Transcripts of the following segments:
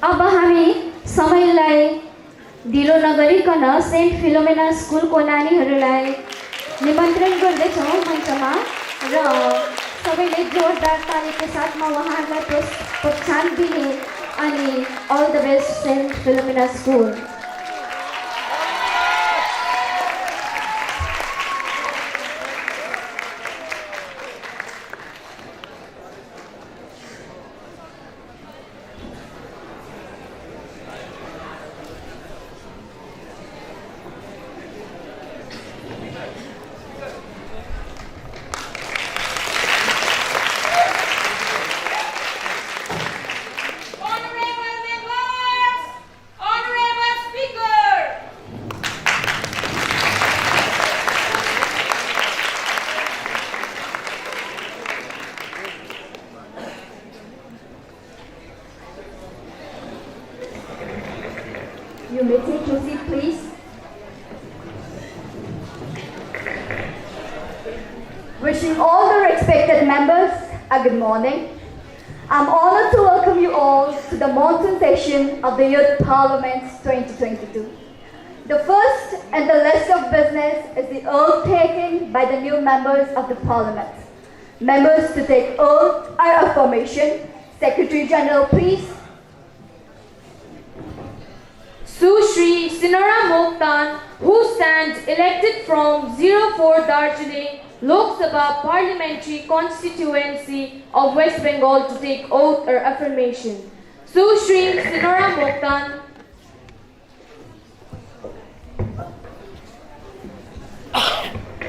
अब हामी समयलाई ढिलो नगरिकन सेन्ट फिलोमेना स्कुलको नानीहरूलाई निमन्त्रण गर्दैछौँ मञ्चमा र सबैले जोरदार तालीको साथमा उहाँहरूलाई प्रोत्साहन दिने अनि all the best saint Philomena school. You may take your seat, please. Wishing all the respected members a good morning. I'm honored to welcome you all to the monsoon session of the Youth Parliament 2022. The first and the list of business is the oath taken by the new members of the Parliament. Members to take oath are affirmation. Secretary General, please. Sushri Sinora Mokhtan, who stands elected from 04 Darjeeling Lok Sabha Parliamentary Constituency of West Bengal to take oath or affirmation. Sushri Sinora Mokhtan.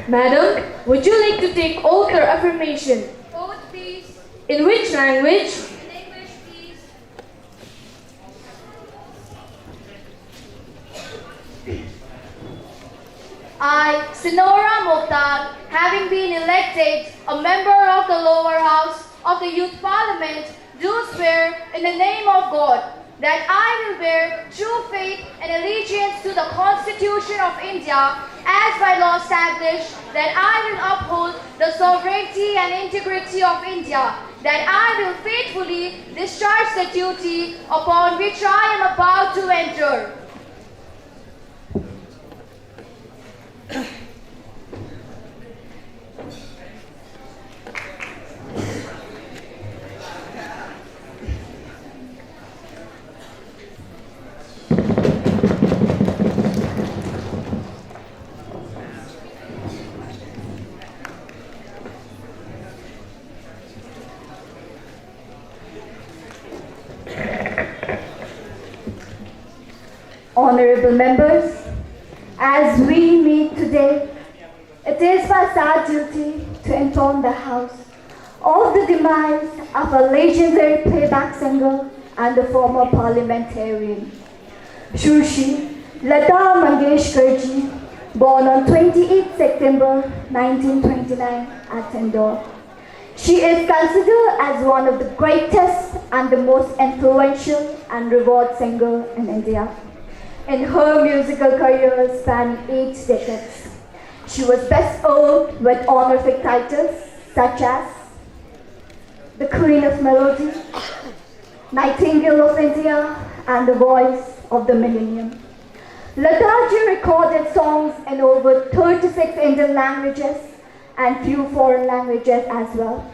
Madam, would you like to take oath or affirmation? Oath, please. In which language? In English, please. I, Sinora Mokhtar, having been elected a member of the lower house of the Youth Parliament, do swear in the name of God that I will bear true faith and allegiance to the Constitution of India as by law established, that I will uphold the sovereignty and integrity of India, that I will faithfully discharge the duty upon which I am about to enter. Honorable members, as we meet today, it is my sad duty to inform the House of the demise of a legendary playback singer and the former parliamentarian, Shruti Lata Mangeshkarji, born on 28 September 1929 at Indore. She is considered as one of the greatest and the most influential and revered singer in India. In her musical career spanning 8 decades, she was best known with honorific titles such as the Queen of Melody, Nightingale of India, and the Voice of the Millennium. Lataji recorded songs in over 36 Indian languages and few foreign languages as well.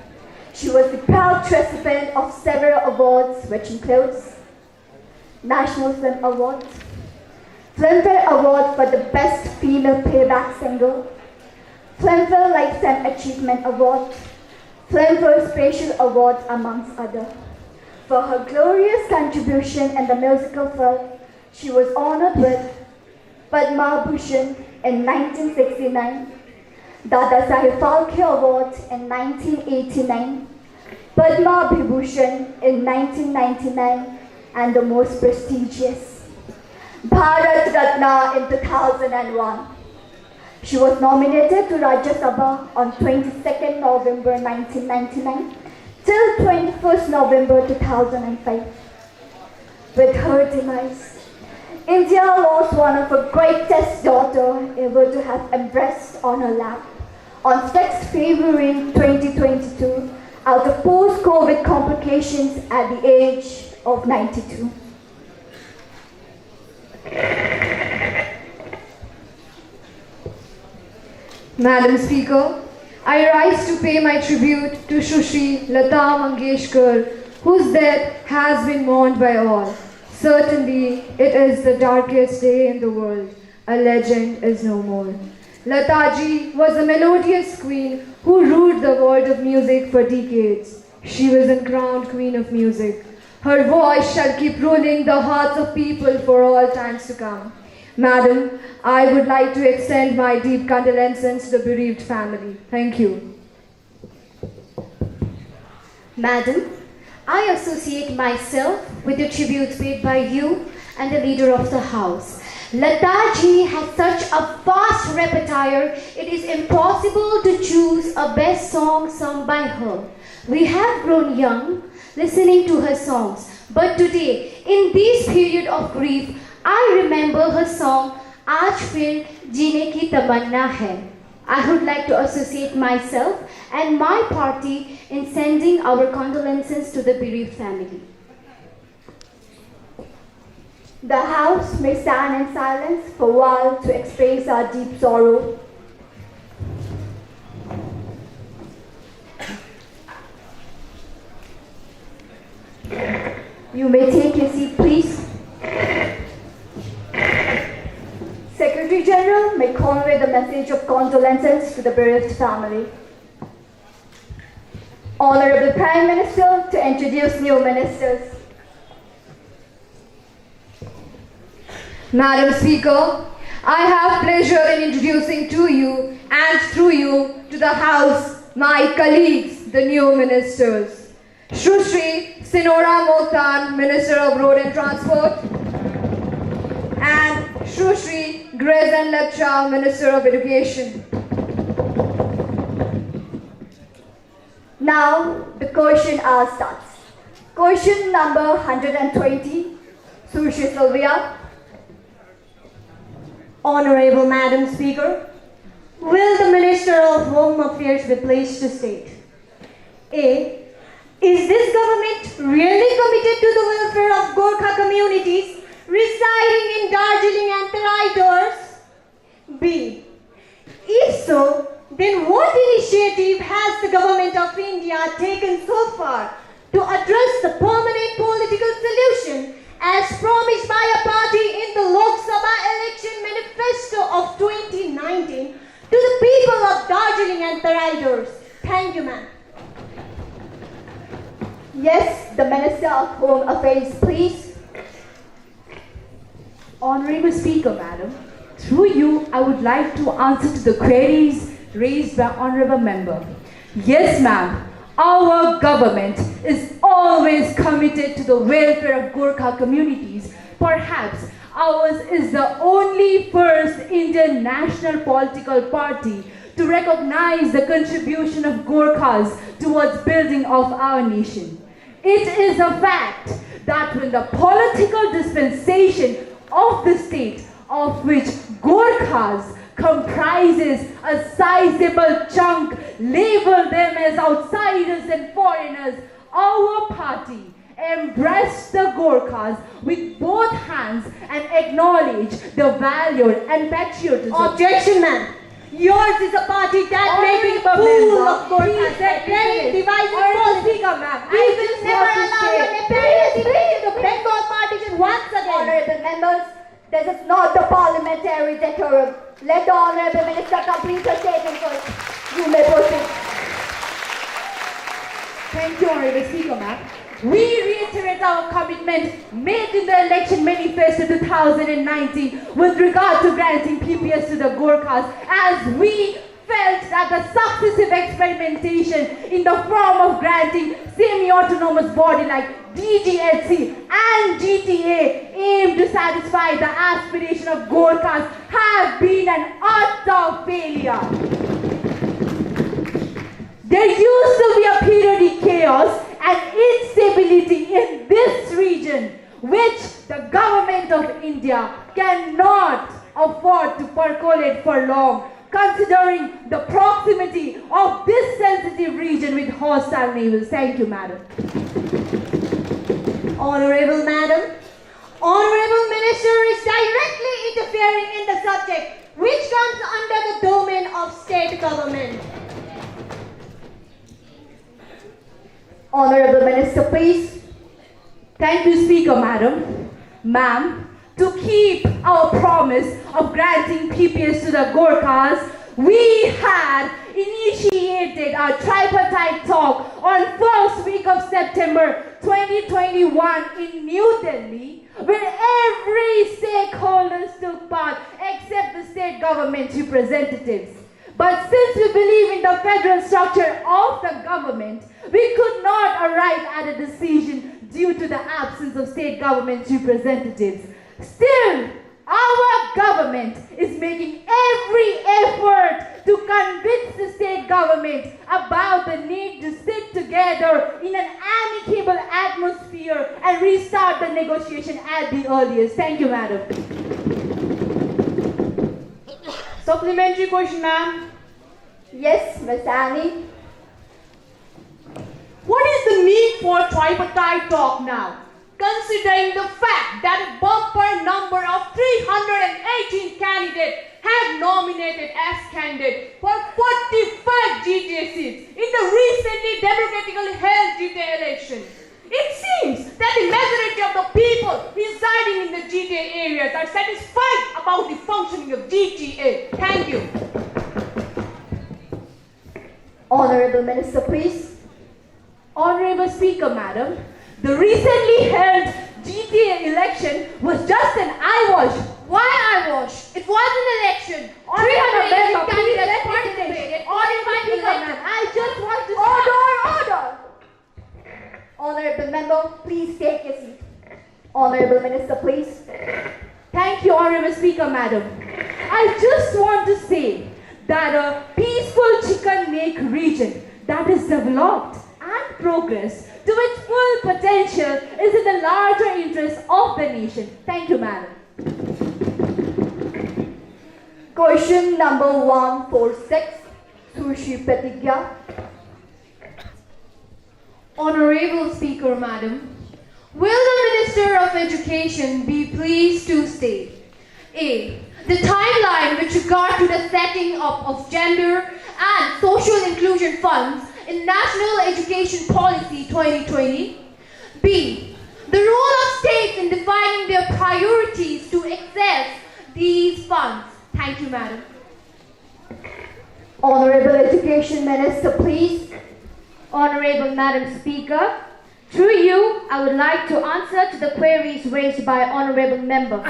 She was the proud recipient of several awards, which includes National Film Award, Filmfare Award for the Best Female Playback Singer, Filmfare Lifetime Achievement Award, Filmfare Special Award, amongst others. For her glorious contribution in the musical field, she was honored with Padma Bhushan in 1969, Dada Saheb Phalke Award in 1989, Padma Vibhushan in 1999, and the most prestigious Bharat Ratna in 2001. She was nominated to Rajya Sabha on 22nd November 1999 till 21st November 2005. With her demise, India lost one of her greatest daughters ever to have embraced on her lap on 6th February 2022 out of post-COVID complications at the age of 92. Madam Speaker, I rise to pay my tribute to Shri Lata Mangeshkar, whose death has been mourned by all. Certainly, it is the darkest day in the world. A legend is no more. Lataji was a melodious queen who ruled the world of music for decades. She was a crowned queen of music. Her voice shall keep ruling the hearts of people for all times to come. Madam, I would like to extend my deep condolences to the bereaved family. Thank you. Madam, I associate myself with the tribute paid by you and the leader of the house. Lataji has such a vast repertoire, it is impossible to choose a best song sung by her. We have grown young listening to her songs, but today, in this period of grief, I remember her song, Aaj Fir Jeene Ki Tamanna Hai. I would like to associate myself and my party in sending our condolences to the bereaved family. The house may stand in silence for a while to express our deep sorrow. You may take your seat, please. Secretary General may convey the message of condolences to the bereaved family. Honorable Prime Minister to introduce new ministers. Madam Speaker, I have pleasure in introducing to you and through you to the House my colleagues, the new ministers. Shri Sinora Mokhtar, Minister of Road and Transport, and Shri Grazen Lepcha, Minister of Education. Now the question hour starts. Question number 120, Sushri Sylvia. Honorable Madam Speaker, will the Minister of Home Affairs be pleased to state? A. Is this government really committed to the welfare of Gorkha communities residing in Darjeeling and Terai Dors? B. If so, then what initiative has the government of India taken so far to address the permanent political solution as promised by a party in the Lok Sabha election manifesto of 2019 to the people of Darjeeling and Terai Dors? Thank you, ma'am. Yes, the Minister of Home Affairs, please. Honorable Speaker, Madam, through you, I would like to answer to the queries raised by Honorable Member. Yes, ma'am, our government is always committed to the welfare of Gorkha communities. Perhaps ours is the only first Indian national political party to recognize the contribution of Gorkhas towards building of our nation. It is a fact that when the political dispensation of the state, of which Gorkhas comprises a sizable chunk, label them as outsiders and foreigners, our party embraced the Gorkhas with both hands and acknowledged the value and patriotism. Objection, ma'am. Yours is a party that may be full of Gorkhas that very divisive politics. Speaker, ma'am, We will never allow your nefarious defeat to Bengal partition once again. Honorable members, this is not the parliamentary decorum. Let the Honorable Minister complete her statement first. You may proceed. Thank you, Honorable Speaker, ma'am. We reiterate our commitment made in the election manifesto 2019 with regard to granting PPS to the Gorkhas, as we felt that the successive experimentation in the form of granting semi-autonomous body like DGHC and GTA aimed to satisfy the aspiration of Gorkhas have been an utter failure. There used to be a periodic chaos and instability in this region, which the government of India cannot afford to percolate for long, considering the proximity of this sensitive region with hostile neighbors. Thank you, madam. Honorable Madam, Honorable Minister is directly interfering in the subject. which comes under the domain of state government. Honorable Minister, please. Thank you, Speaker, Madam. Ma'am, to keep our promise of granting PPS to the Gorkhas, we had initiated our tripartite talk on first week of September 2021 in New Delhi, where every stakeholder took part except the state government representatives. But since we believe in the federal structure of the government, we could not arrive at a decision due to the absence of state government representatives. Still, our government is making every effort to convince the state government about the need to sit together in an amicable atmosphere and restart the negotiation at the earliest. Thank you, Madam. Supplementary question, ma'am. Yes, Miss Annie. What is the need for tripartite talk now, considering the fact that a bumper number of 318 candidates have nominated as candidates for 45 GTA seats in the recently democratically held GTA election? It seems that the majority of the people residing in the GTA areas are satisfied about the functioning of GTA. Thank you. Honorable Minister, please. Honorable Speaker, Madam, the recently held GTA election was just an eyewash. Why eyewash? It was an election. 318 candidates participated. I just want to... Order! Honorable Member, please take your seat. Honorable Minister, please. Thank you, Honorable Speaker, Madam. I just want to say that a peaceful chicken neck region that is developed and progress to its full potential is in the larger interest of the nation. Thank you, Madam. Question number 146, Sushi Pratigya. Honorable Speaker, Madam, will the Minister of Education be pleased to state A. The timeline with regard to the setting up of gender and social inclusion funds in National Education Policy 2020. B. The role of states in defining their priorities to access these funds. Thank you, Madam. Honorable Education Minister, please. Honorable Madam Speaker, through you, I would like to answer to the queries raised by Honorable Member.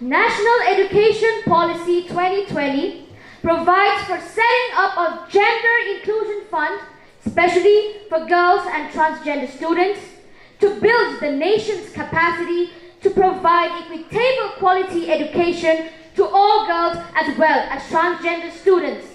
National Education Policy 2020 provides for setting up a gender inclusion fund, especially for girls and transgender students, to build the nation's capacity to provide equitable quality education to all girls as well as transgender students.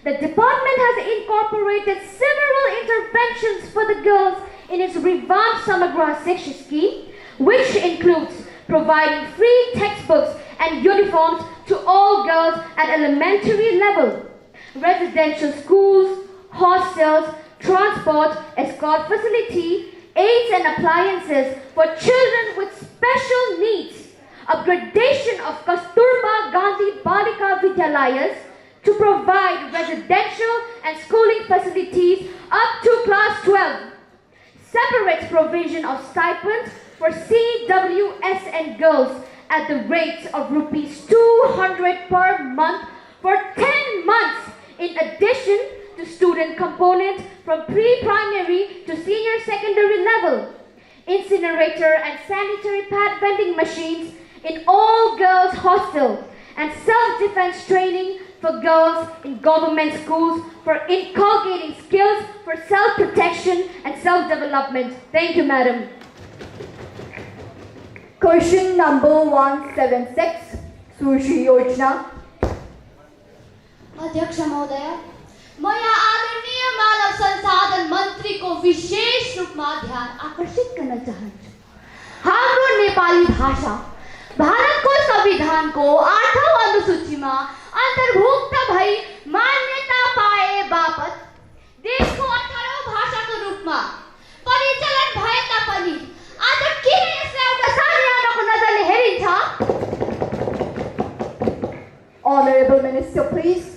The department has incorporated several interventions for the girls in its revamped Samagra Shiksha scheme, which includes providing free textbooks and uniforms to all girls at elementary level, residential schools, hostels, transport, escort facility, aids and appliances for children with special needs, upgradation of Kasturba Gandhi Balika Vidyalayas to provide residential and schooling facilities up to class 12, separate provision of stipends for CWSN girls at the rates of rupees 200 per month for 10 months, in addition to student component from pre-primary to senior secondary level, incinerator and sanitary pad vending machines in all girls' hostels, and self-defense training for girls in government schools for inculcating skills for self-protection and self-development. Thank you, Madam. Question number 176, Sushi Yojana. अध्यक्ष महोदय, म यहाँ आदरणीय मानव संसाधन मन्त्री को विशेष रूपमा ध्यान आकर्षित गर्न चाहन्छु। हाम्रो नेपाली भाषा भारतको संविधानको 8औं अनुसूचीमा अन्तर्भुक्त भई मान्यता पाए बापत देशको 18औं भाषाको रूपमा परिचालन भए तापनि आज किन यसलाई एउटा सानो आँखाको नजरले हेरिन्छ? Honorable Minister, please.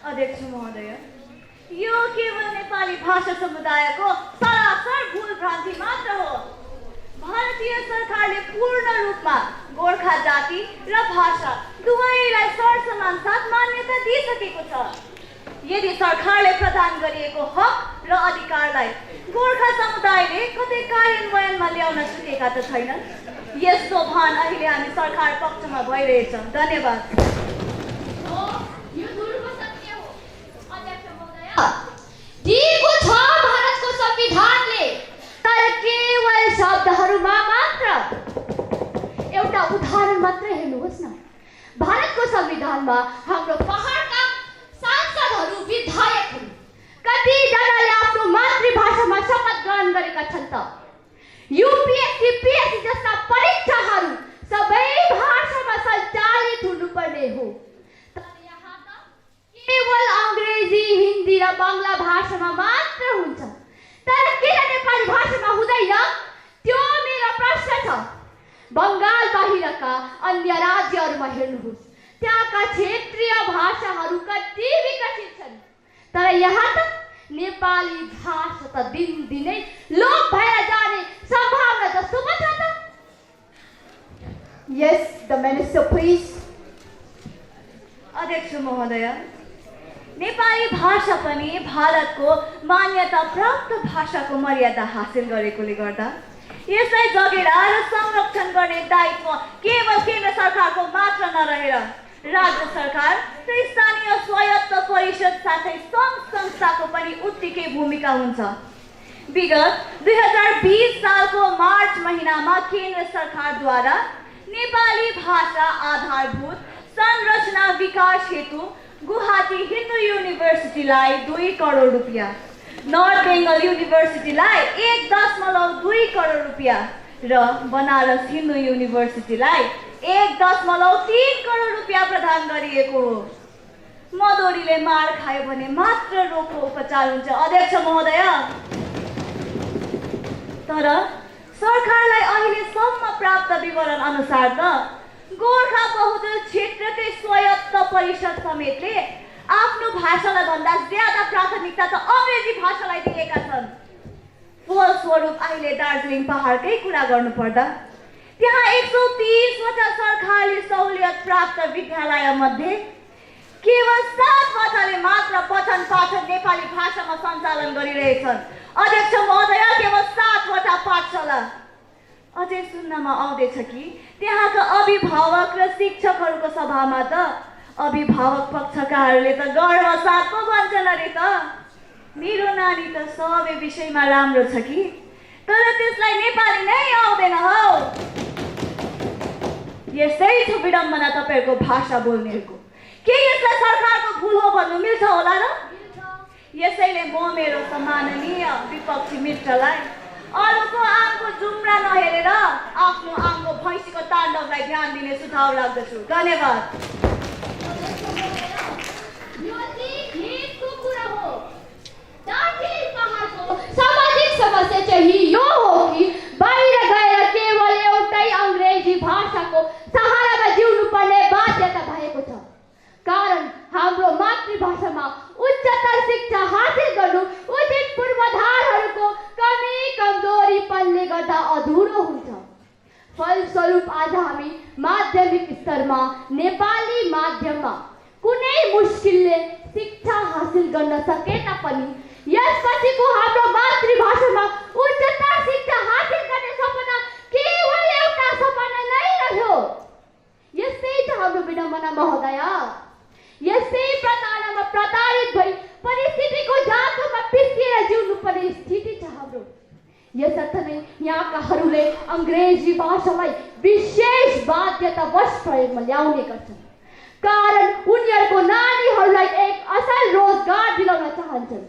अध्यक्ष महोदय, यो केवल नेपाली भाषा समुदायको सरासर भूल भ्रान्ति मात्र हो। भारतीय सरकारले पूर्ण रूपमा गोर्खा जाति र भाषा दुवैलाई सरसमान साथ मान्यता दिइसकेको छ। यदि सरकारले प्रदान गरिएको हक र अधिकारलाई गोर्खा समुदायले कतै कार्यान्वयनमा ल्याउन सकेका त छैनन्। यस्तो भान अहिले हामी सरकार पक्षमा भइरहेछ। धन्यवाद। दिएको छ भारतको संविधानले, तर केवल शब्दहरूमा मात्र। एउटा उदाहरण मात्र हेर्नुहोस् न। भारतको संविधानमा हाम्रो पहाडका सांसदहरू, विधायकहरू कतिजनाले आफ्नो मातृभाषामा शपथ ग्रहण गरेका छन् त? युपिएससी, पिएससी जस्ता परीक्षाहरू सबै भाषामा सञ्चालित हुनुपर्ने हो। केवल अङ्ग्रेजी, हिन्दी र बङ्गला भाषामा मात्र हुन्छ। तर किन नेपाली भाषामा हुँदैन? त्यो मेरो प्रश्न छ। बङ्गाल बाहिरका अन्य राज्यहरूमा हेर्नुहोस्, त्यहाँका क्षेत्रीय भाषाहरू कति विकसित छन्, तर यहाँ त नेपाली भाषा त दिनदिनै लोप भएर जाने सम्भावना जस्तो पो छ त। Yes, the minister, please. अध्यक्ष महोदय, नेपाली भाषा पनि भारतको मान्यता प्राप्त भाषाको मर्यादा हासिल गरेकोले गर्दा यसलाई जगेरा र संरक्षण गर्ने दायित्व केवल केन्द्र सरकारको मात्र नरहेर राज्य सरकार र स्थानीय स्वायत्त परिषद साथै सङ्घ संस्थाको पनि उत्तिकै भूमिका हुन्छ। विगत 2020 सालको मार्च महिनामा केन्द्र सरकारद्वारा नेपाली भाषा आधारभूत संरचना विकास हेतु गुवाहाटी हिन्दू युनिभर्सिटीलाई 2 करोड रुपियाँ, नर्थ बेङ्गल युनिभर्सिटीलाई 1.2 करोड रुपियाँ र बनारस हिन्दू युनिभर्सिटीलाई 1.3 करोड रुपियाँ प्रदान गरिएको हो। मदोरीले मार खायो भने मात्र रोगको उपचार हुन्छ। अध्यक्ष महोदय, तर सरकारलाई अहिलेसम्म प्राप्त विवरण अनुसार त गोर्खा बहुदल क्षेत्रकै स्वायत्त परिषद समेतले आफ्नो भाषालाई भन्दा ज्यादा प्राथमिकता त अङ्ग्रेजी भाषालाई दिएका छन्। फलस्वरूप अहिले दार्जिलिङ पहाडकै कुरा गर्नुपर्दा त्यहाँ 130 वटा सरकारले सहुलियत प्राप्त विद्यालय मध्ये केवल 7 वटाले मात्र पठन पाठन नेपाली भाषामा सञ्चालन गरिरहेछन्। अध्यक्ष महोदय, केवल 7 वटा पाठशाला। अझै सुन्नमा आउँदैछ कि त्यहाँका अभिभावक र शिक्षकहरूको सभामा त अभिभावक पक्षकाहरूले त गर्व साथ पो भन्छन् अरे त। मेरो नानी त सबै विषयमा राम्रो छ कि, तर त्यसलाई नेपाली नै आउँदैन हौ। यस्तै छ विडम्बना तपाईँहरूको भाषा बोल्नेहरूको। के यसलाई सरकारको भुल हो भन्नु मिल्छ होला र? यसैले म मेरो सम्माननीय विपक्षी मित्रलाई अरूको आँगको जुम्रा नहेरेर आफ्नो आँगको भैँसीको ताण्डवलाई ध्यान दिने सुझाव राख्दछु। धन्यवाद। सामाजिक समस्या चाहिँ यो हो कि बाहिर गएर केवल एउटै अङ्ग्रेजी भाषाको सहारामा जिउनु पर्ने बाध्यता भएको छ। कारण हाम्रो मातृभाषामा उच्चतर शिक्षा हासिल गर्नु उचित पूर्वाधारहरूको कमी कमजोरीपनले गर्दा अधुरो हुन्छ। फलस्वरूप आज हामी माध्यमिक स्तरमा नेपाली माध्यममा कुनै मुस्किलले शिक्षा हासिल गर्न सके तापनि यसपछिको हाम्रो मातृभाषामा उच्चतर शिक्षा हासिल गर्ने सपना केवल एउटा सपना नै रह्यो। यस्तै छ हाम्रो विडम्बना महोदय। यस्तै प्रताडनामा प्रताडित भई परिस्थितिको जाँतोमा पिसिएर जिउनु पर्ने स्थिति छ हाम्रो। यसर्थ नै यहाँकाहरूले अङ्ग्रेजी भाषालाई विशेष बाध्यतावश प्रयोगमा ल्याउने गर्छन्। कारण उनीहरूको नानीहरूलाई एक असल रोजगार दिलाउन चाहन्छन्।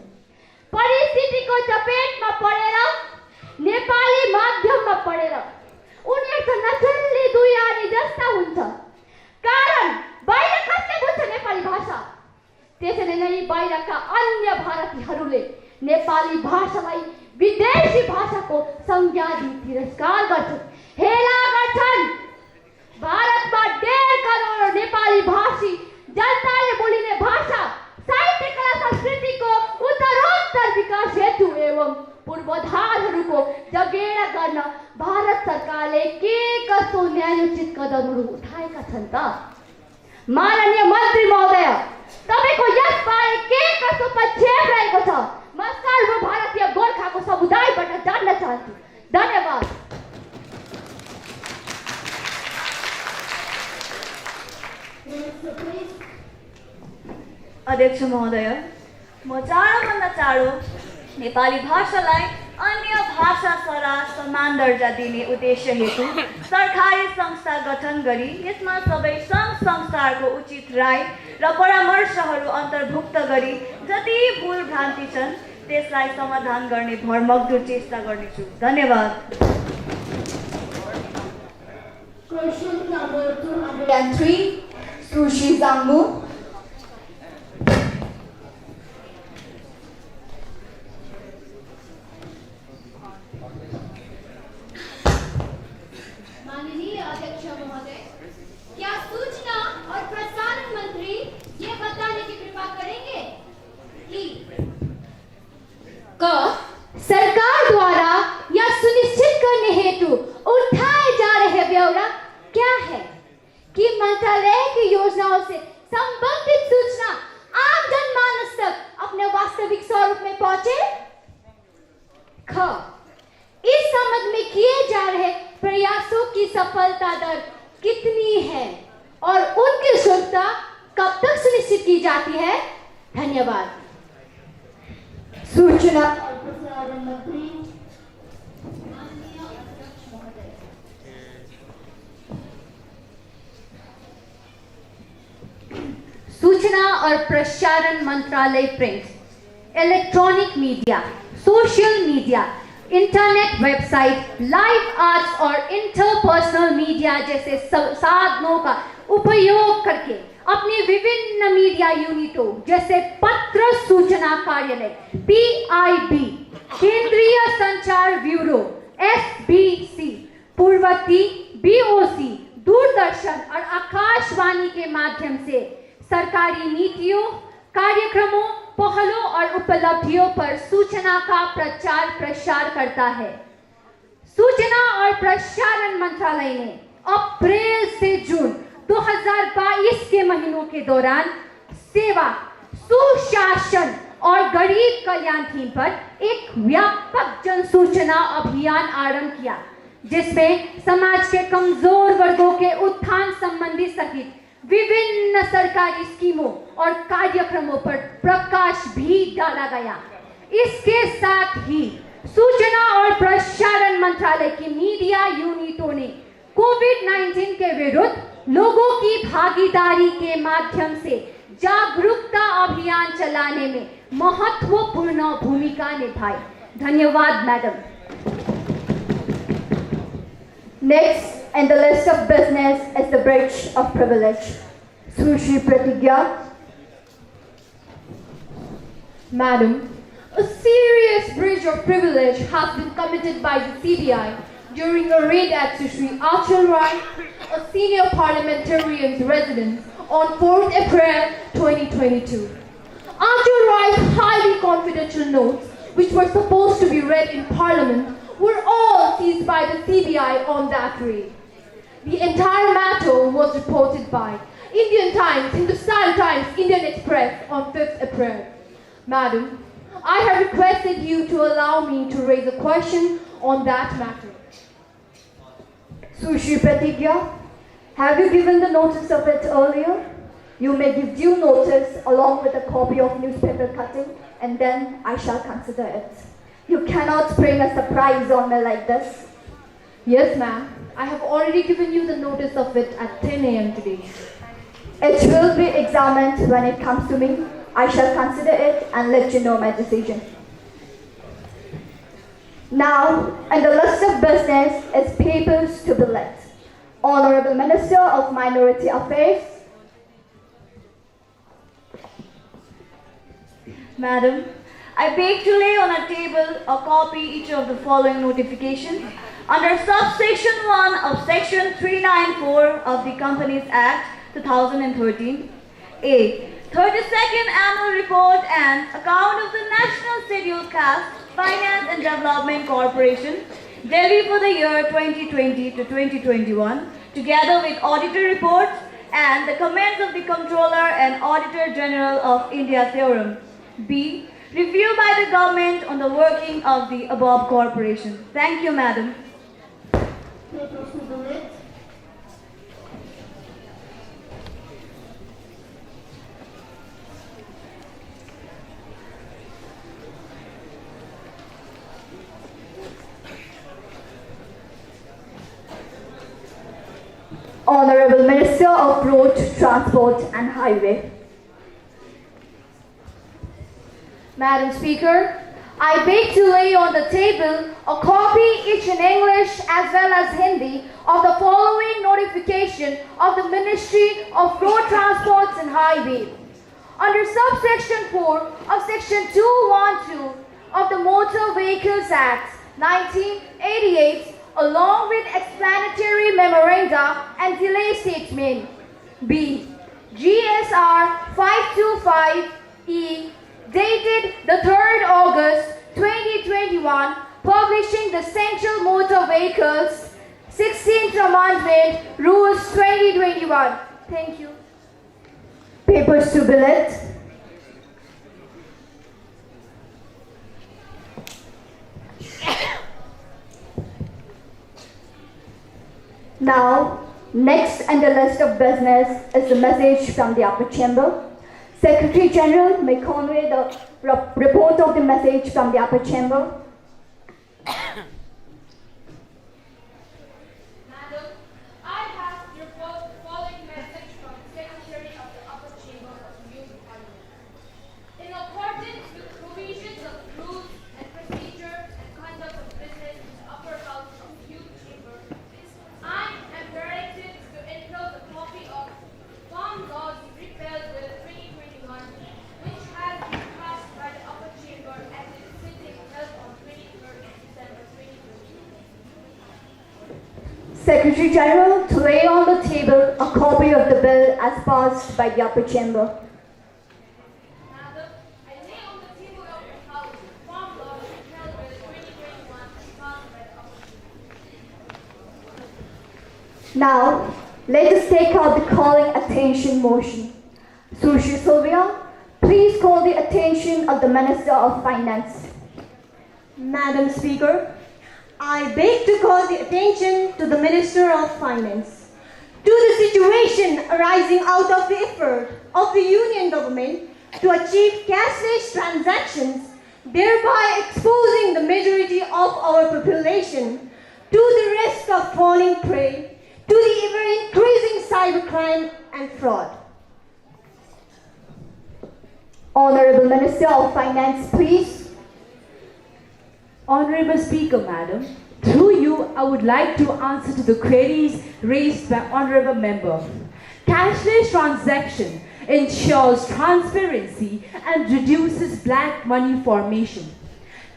परिस्थितिको चपेटमा परेर नेपाली माध्यममा पढेर उनीहरूको नचल्ने दुई आनी जस्ता हुन्छ। कारण बाहिर कसले बुझ्छ नेपाली भाषा? त्यसैले नै बाहिरका अन्य भारतीयहरूले नेपाली भाषालाई विदेशी भाषाको संज्ञा दिई तिरस्कार गर्छन्, हेला गर्छन्। भारतमा 1.5 करोड नेपाली सरकारले के कस्तो न्यायोचित कदमहरू उठाएका छन् त? माननीय मन्त्री महोदय, तपाईको यसबारे के कस्तो पक्षेप रहेको छ? म सर्वभारतीय गोर्खाको समुदायबाट जान्न चाहन्छु। धन्यवाद। अध्यक्ष महोदय, म चाँडोभन्दा चाँडो नेपाली भाषालाई अन्य भाषा सराह समान दर्जा दिने उद्देश्य हेतु सरकारी संस्था गठन गरी यसमा सबै सङ्घ संस्थाहरूको उचित राय र परामर्शहरू अन्तर्भुक्त गरी जति भुल भ्रान्ति छन् त्यसलाई समाधान गर्ने भरमग्दो चेष्टा गर्नेछु। धन्यवाद। Question number 203, Sushi Zangmu. माननीय अध्यक्ष महोदय, क्या सूचना और प्रसारण मंत्री ये बताने की कृपा करेंगे कि सरकार द्वारा यह सुनिश्चित करने हेतु उठाए जा रहे ब्यौरा क्या है कि मंत्रालय की योजनाओं से संबंधित सूचना आम जनमानस तक अपने वास्तविक स्वरूप में पहुंचे? इस संबंध में किए जा रहे प्रयासों की सफलता दर कितनी है और उनकी शुद्धता कब तक सुनिश्चित की जाती है? धन्यवाद। सूचना और प्रसारण मंत्री। सूचना और प्रसारण मंत्रालय print, electronic media, social media, internet website, live arts और इंटरपर्सनल मीडिया जैसे साधनों का उपयोग करके अपनी विभिन्न मीडिया यूनिटों जैसे पत्र सूचना कार्यालय PIB, केंद्रीय संचार ब्यूरो SBC, पूर्ववर्ती BOC, दूरदर्शन और आकाशवाणी के माध्यम से सरकारी नीतियों, कार्यक्रमों, पहलों और उपलब्धियों पर सूचना का प्रचार प्रसार करता है। सूचना और प्रसारण मंत्रालय ने अप्रैल से जून 2022 के महीनों के दौरान सेवा, सुशासन और गरीब कल्याण थीम पर एक व्यापक जन सूचना अभियान आरंभ किया, जिसमें समाज के कमजोर वर्गों के उत्थान संबंधी सहित विभिन्न सरकारी स्कीमों और कार्यक्रमों पर प्रकाश भी डाला गया। इसके साथ ही सूचना और प्रसारण मंत्रालय की मीडिया यूनिटों ने कोविड-19 के विरुद्ध लोगों की भागीदारी के माध्यम से जागरूकता अभियान चलाने में महत्वपूर्ण भूमिका निभाई। धन्यवाद madam. Next in the list of business is the bridge of privilege. Sushi Pratigya. Madam, a serious breach of privilege has been committed by the CBI during a raid at Sushri Achal Rai, a senior parliamentarian's residence on 4th April 2022. Achal Rai's highly confidential notes, which were supposed to be read in Parliament, were all seized by the CBI on that raid. The entire matter was reported by Indian Times, Hindustan Times, Indian Express on 5th April. Madam, I have requested you to allow me to raise a question on that matter. Sushi Pratigya, have you given the notice of it earlier? You may give due notice along with a copy of newspaper cutting, and then I shall consider it. You cannot spring a surprise on me like this. Yes, ma'am. I have already given you the notice of it at 10 a.m. today. It will be examined when it comes to me. I shall consider it and let you know my decision. Now, in the list of business is papers to be let. Honorable Minister of Minority Affairs. Madam, I beg to lay on a table a copy each of the following notifications under subsection 1 of section 394 of the Companies Act 2013. A. 32nd Annual Report and Account of the National Scheduled Caste Finance and Development Corporation. Delhi for the year 2020 to 2021, together with auditor reports and the comments of the Comptroller and Auditor General of India theorem. B. Review by the government on the working of the above corporation. Thank you, Madam. Honorable Minister of Road, Transport and Highway. Madam Speaker, I beg to lay on the table a copy each in English as well as Hindi of the following notification of the Ministry of Road Transport and Highway. Under subsection 4 of section 212 of the Motor Vehicles Act 1988, along with explanatory memoranda and delay statement. B. GSR 525E, dated the 3rd August 2021, publishing the Central Motor Vehicles 16th Amendment Rules 2021. Thank you. Papers to billet. Now, next on the list of business is the message from the upper chamber. Secretary General may convey the report of the message from the upper chamber. Madam, I have the following message from the Secretary of the Upper Chamber of the Youth Parliament. In accordance with provisions of rules and procedure and conduct of business in the upper house of the Youth Chamber, I am directed to enclose a copy of Farm Laws Repeal Bill 2021, which has been passed by the upper chamber at its sitting held on 23rd December 2020. Secretary General to lay on the table a copy of the bill as passed by the upper chamber. Madam, I lay on the table of the House Farm Laws Repeal Bill 2021 as passed by the upper chamber. Now, let us take out the calling attention motion. Sushri Sylvia, please call the attention of the Minister of Finance. Madam Speaker, I beg to call the attention to the Minister of Finance to the situation arising out of the effort of the Union government to achieve cashless transactions, thereby exposing the majority of our population to the risk of falling prey to the ever-increasing cybercrime and fraud. Honorable Minister of Finance, please. Honorable Speaker, Madam, through you, I would like to answer to the queries raised by Honorable Member. Cashless transaction ensures transparency and reduces black money formation.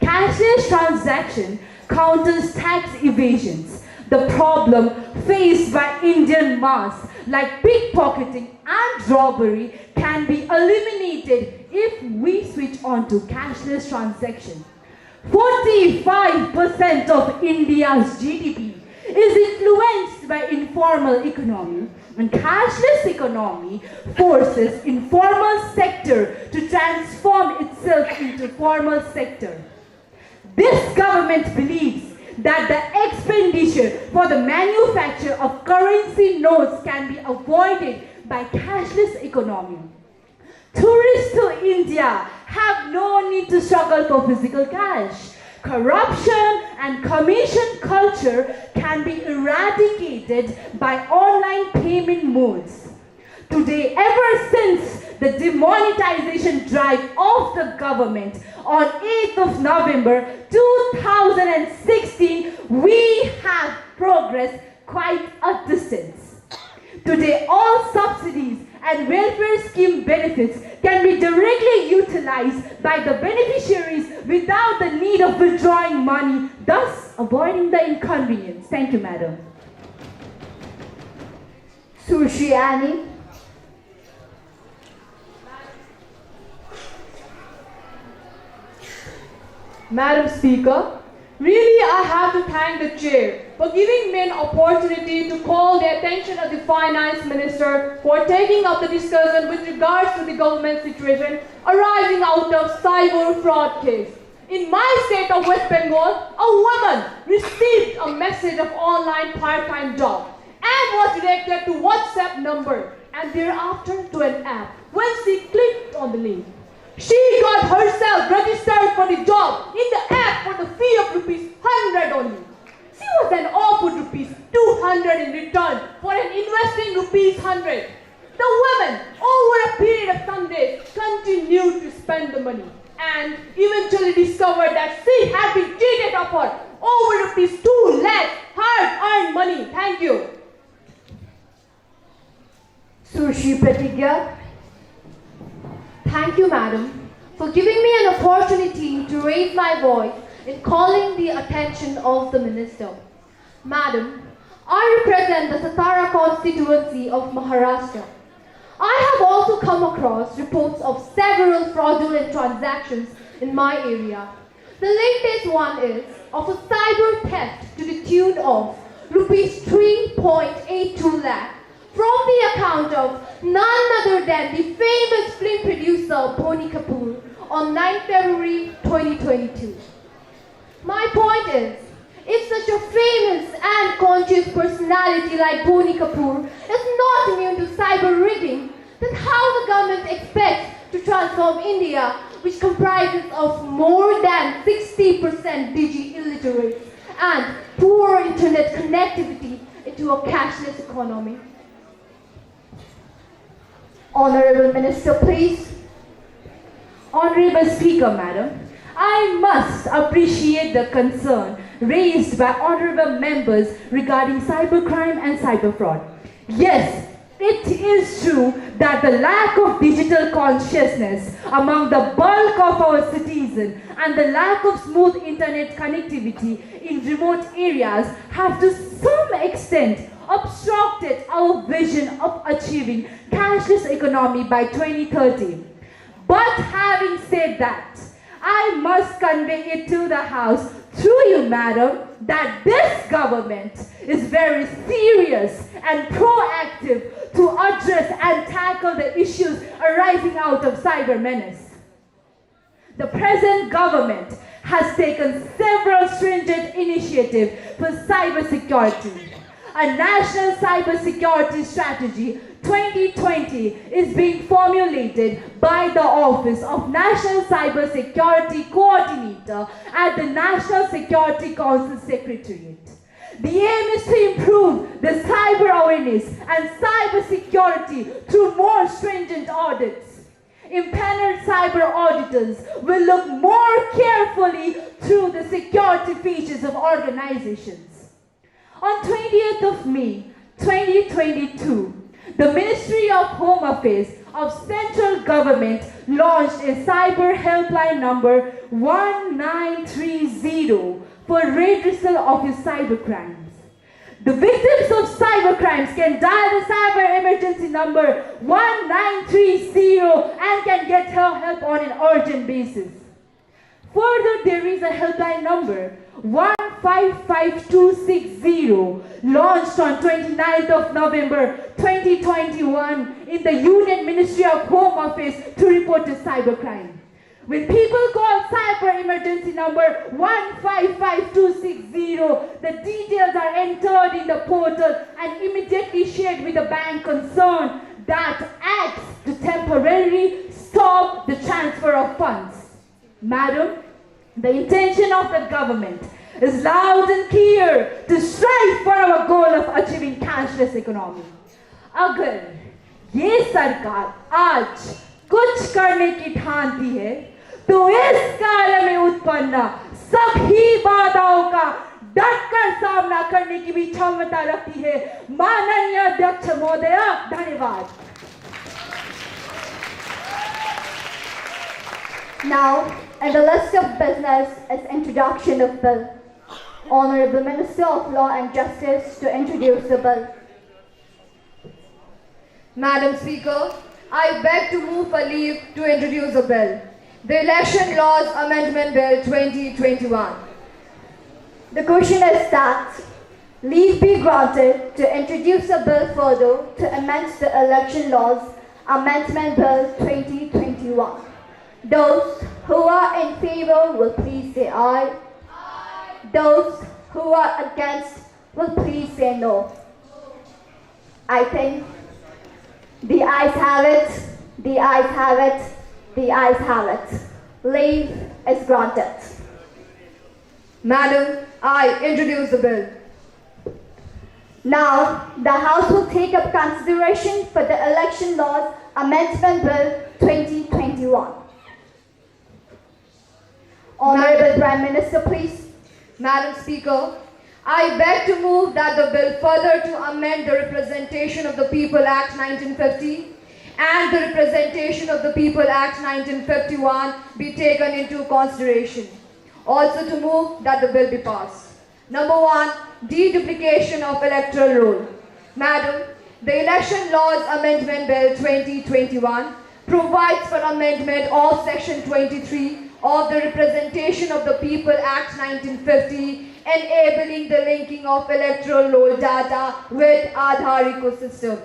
Cashless transaction counters tax evasions, the problem faced by Indian mass like pickpocketing and robbery can be eliminated if we switch on to cashless transaction. 45% of India's GDP is influenced by informal economy, and cashless economy forces informal sector to transform itself into formal sector. This government believes that the expenditure for the manufacture of currency notes can be avoided by cashless economy. Tourists to India have no need to struggle for physical cash. Corruption and commission culture can be eradicated by online payment modes. Today, ever since the demonetization drive of the government on 8th of November 2016, we have progressed quite a distance. Today, all subsidies and welfare scheme benefits can be directly utilized by the beneficiaries without the need of withdrawing money, thus avoiding the inconvenience. Thank you, Madam. Sushri Annie. Madam Speaker, Really, I have to thank the chair for giving me an opportunity to call the attention of the finance minister for taking up the discussion with regards to the government situation arising out of cyber fraud case. In my state of West Bengal, a woman received a message of online part-time job and was directed to WhatsApp number and thereafter to an app. When she clicked on the link, she got herself registered for the job in the app for the fee of ₹100 only. She was then offered ₹200 in return for an investing ₹100. The woman, over a period of some days, continued to spend the money and eventually discovered that she had been cheated of her over ₹2 lakh hard-earned money. Thank you. Sushi Pratigya. Thank you, madam, for giving me an opportunity to raise my voice in calling the attention of the minister. Madam, I represent the Satara constituency of Maharashtra. I have also come across reports of several fraudulent transactions in my area. The latest one is of a cyber theft to the tune of ₹3.82 lakh from the account of none other than the famous film producer Boni Kapoor on 9 February 2022. My point is, if such a famous and conscious personality like Boni Kapoor is not immune to cyber rigging, then how the government expects to transform India, which comprises of more than 60% digi-illiterates and poor internet connectivity, into a cashless economy? Honorable Minister, please. Honorable Speaker, Madam, I must appreciate the concern raised by honorable members regarding cybercrime and cyber fraud. Yes, it is true that the lack of digital consciousness among the bulk of our citizens and the lack of smooth internet connectivity in remote areas have to some extent obstructed our vision of achieving cashless economy by 2030. But having said that, I must convey it to the House through you, madam, that this government is very serious and proactive to address and tackle the issues arising out of cyber menace. The present government has taken several stringent initiatives for cyber security. A national cybersecurity strategy 2020 is being formulated by the Office of National Cybersecurity Coordinator at the National Security Council Secretariat. The aim is to improve the cyber awareness and cyber security through more stringent audits. Impaneled cyber auditors will look more carefully through the security features of organizations. On 20th of May 2022, the Ministry of Home Affairs of Central Government launched a cyber helpline number 1930 for redressal of its cybercrimes. The victims of cybercrimes can dial the cyber emergency number 1930 and can get help on an urgent basis. Further, there is a helpline number 155260 launched on 29th of November 2021 in the Union Ministry of Home Affairs to report a cybercrime. When people call cyber emergency number 155260, the details are entered in the portal and immediately shared with the bank concerned that acts to temporarily stop the transfer of funds. Madam, the intention of the government is loud and clear to strive for our goal of achieving cashless economy. अगर ये सरकार आज कुछ करने की ठानती है, तो इस काल में उत्पन्न सभी बाधाओं का डटकर सामना करने की भी क्षमता रखती है। माननीय अध्यक्ष महोदय, धन्यवाद। Now, in the list of business is introduction of bill. Honorable Minister of Law and Justice to introduce the bill. Madam Speaker, I beg to move for leave to introduce a bill. The Election Laws Amendment Bill 2021. The question is that leave be granted to introduce a bill further to amend the Election Laws Amendment Bill 2021. Those who are in favor will please say aye. Aye. Those who are against will please say no. I think the ayes have it, the ayes have it, the ayes have it. Leave is granted. Madam, I introduce the bill. Now, the House will take up consideration for the Election Laws Amendment Bill 2021. Honorable Prime Minister, please. Madam Speaker, I beg to move that the bill further to amend the Representation of the People Act 1950 and the Representation of the People Act 1951 be taken into consideration. Also to move that the bill be passed. Number 1, deduplication of electoral roll. Madam, the Election Laws Amendment Bill 2021 provides for amendment of Section 23 of the Representation of the People Act 1950, enabling the linking of electoral roll data with Aadhaar ecosystem.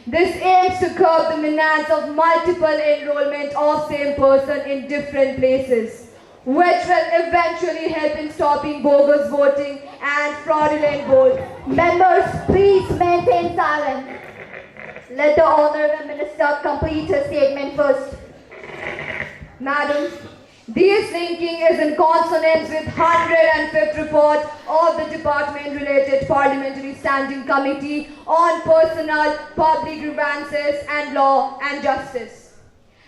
This aims to curb the menace of multiple enrollment of same person in different places, which will eventually help in stopping bogus voting and fraudulent votes. Members, please maintain silence. Let the Honorable Minister complete her statement first. Madam, this linking is in consonance with 105th report of the Department-related Parliamentary Standing Committee on Personal, Public Grievances and Law and Justice.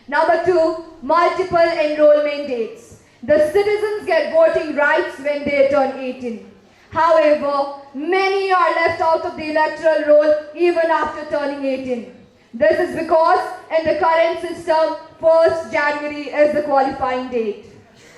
Number 2, multiple enrollment dates. The citizens get voting rights when they turn 18. However, many are left out of the electoral roll even after turning 18. This is because in the current system, 1st January is the qualifying date.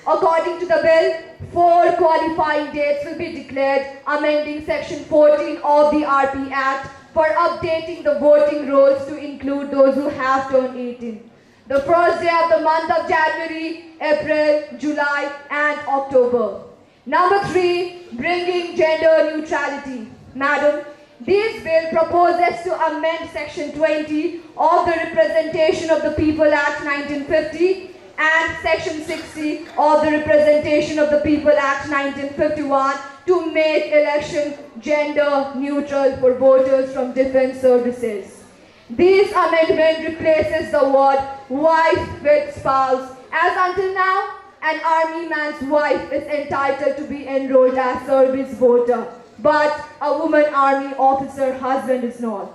According to the bill, 4 qualifying dates will be declared, amending Section 14 of the RP Act for updating the voting rolls to include those who have turned 18. The first day of the month of January, April, July and October. Number 3, bringing gender neutrality. Madam, this bill proposes to amend Section 20 of the Representation of the People Act 1950 and Section 60 of the Representation of the People Act 1951 to make election gender neutral for voters from defense services. This amendment replaces the word wife with spouse, as until now, an army man's wife is entitled to be enrolled as service voter, but a woman army officer husband is not.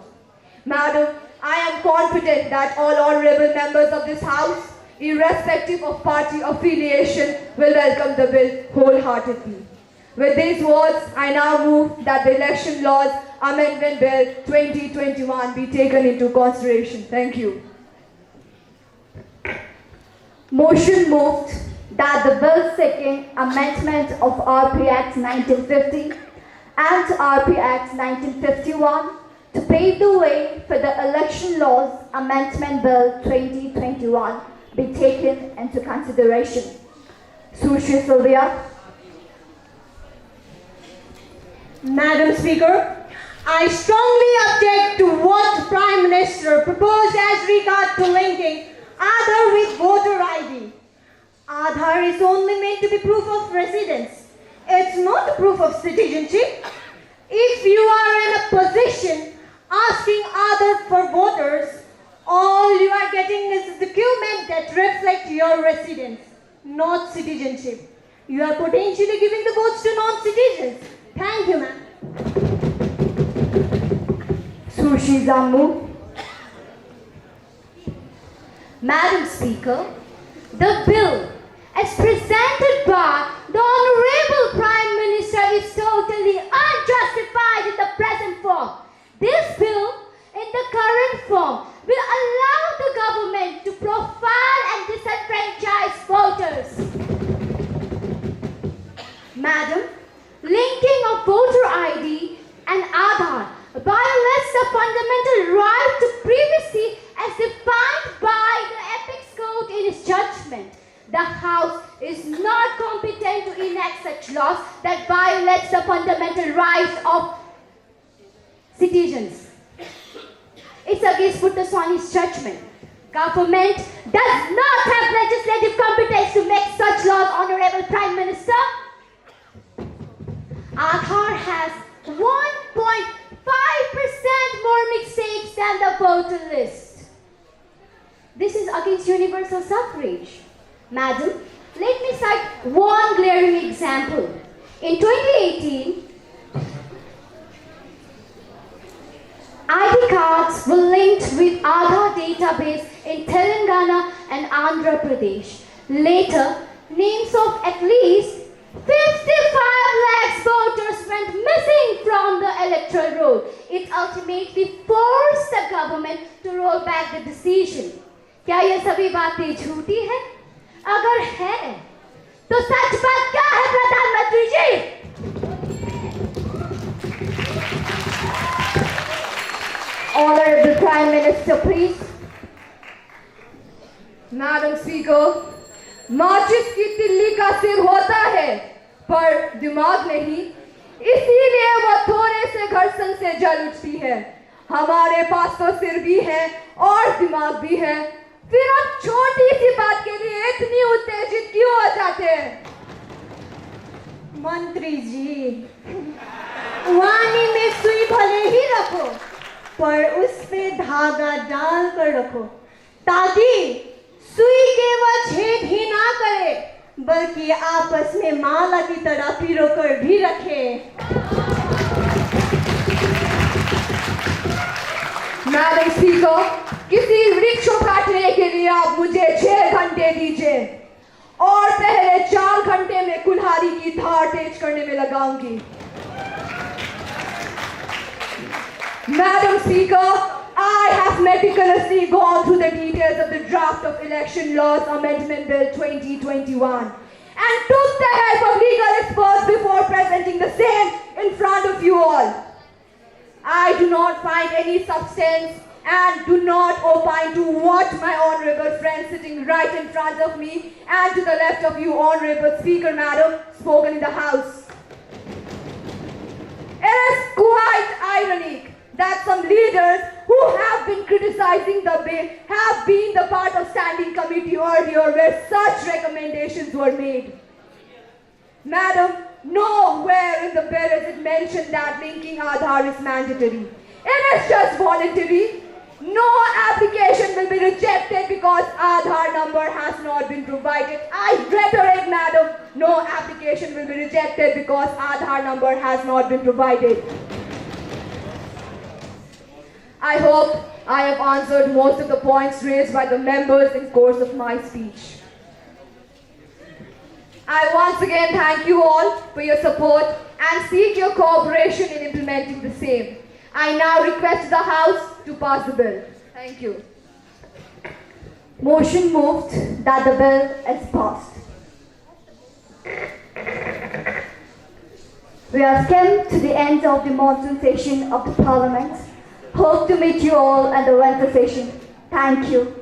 Madam, I am confident that all honorable members of this House, irrespective of party affiliation, will welcome the bill wholeheartedly. With these words, I now move that the Election Laws Amendment Bill 2021 be taken into consideration. Thank you. Motion moved that the bill seeking amendment of RP Act 1950 and RP Act 1951 to pave the way for the Election Laws Amendment Bill 2021 be taken into consideration. Sushri Sylvia. Madam Speaker, I strongly object to what Prime Minister proposed as regard to linking Aadhaar with voter ID. Aadhaar is only meant to be proof of residence. It's not a proof of citizenship. If you are in a position asking Aadhaar for voters, all you are getting is a document that reflects your residence, not citizenship. You are potentially giving the votes to non-citizens. Thank you, ma'am. Sushi Zammu. Madam Speaker, the bill as presented by the Honorable Prime Minister is totally unjustified in the present form. This bill, in the current form, will allow the government to profile and disenfranchise voters. Madam, linking of voter ID and Aadhaar violates the fundamental right to privacy as defined by the Apex Code in its judgment. The the House is not competent to enact such laws that violates the fundamental rights of citizens. It's against Putttaswamy's judgment. Government does not have legislative competence to make such laws, Honorable Prime Minister. Aadhaar has 1.5% more mistakes than the voter list. This is against universal suffrage. Madam, let me cite one glaring example. In 2018, ID cards were linked with Aadhaar database in Telangana and Andhra Pradesh. Later, names of at least 55 lakhs voters went missing from the electoral roll. It ultimately forced the government to roll back the decision. क्या ये सभी बातें झूठी है? अगर है, तो सच बात क्या है, प्रधानमंत्री जी? Honorable Prime Minister, please. Madam Speaker, माचिस की तिल्ली का सिर होता है, पर दिमाग नहीं, इसीलिए वो थोड़े से घर्षण से जल उठती है। हमारे पास तो सिर भी है और दिमाग भी है, फिर हम छोटी सी बात के लिए इतनी उत्तेजित क्यों हो जाते हैं? मंत्री जी, वाणी में सुई भले ही रखो, पर उस पे धागा डाल कर रखो, ताकि सुई केवल छेद ही ना करे, बल्कि आपस में माला की तरह पिरोकर भी रखे। मैडम स्पीकर, किसी वृक्ष को काटने के लिए आप मुझे 6 घंटे दीजिए और पहले 4 घंटे में कुल्हाड़ी की धार तेज करने में लगाऊंगी। Madam Speaker, I have meticulously gone through the details of the draft of Election Laws Amendment Bill 2021 and took the help of legal experts before presenting the same in front of you all. I do not find any substance and do not opine to what my honorable friend sitting right in front of me and to the left of you, Honorable Speaker Madam, spoken in the House. It is quite ironic that some leaders who have been criticizing the bill have been the part of standing committee earlier where such recommendations were made. Madam, nowhere in the bill is it mentioned that linking Aadhaar is mandatory. It is just voluntary. No application will be rejected because Aadhaar number has not been provided. I reiterate, madam, no application will be rejected because Aadhaar number has not been provided. I hope I have answered most of the points raised by the members in course of my speech. I once again thank you all for your support and seek your cooperation in implementing the same. I now request the House to pass the bill. Thank you. Motion moved that the bill is passed. We have come to the end of the monsoon session of the Parliament. Hope to meet you all at the winter session. Thank you.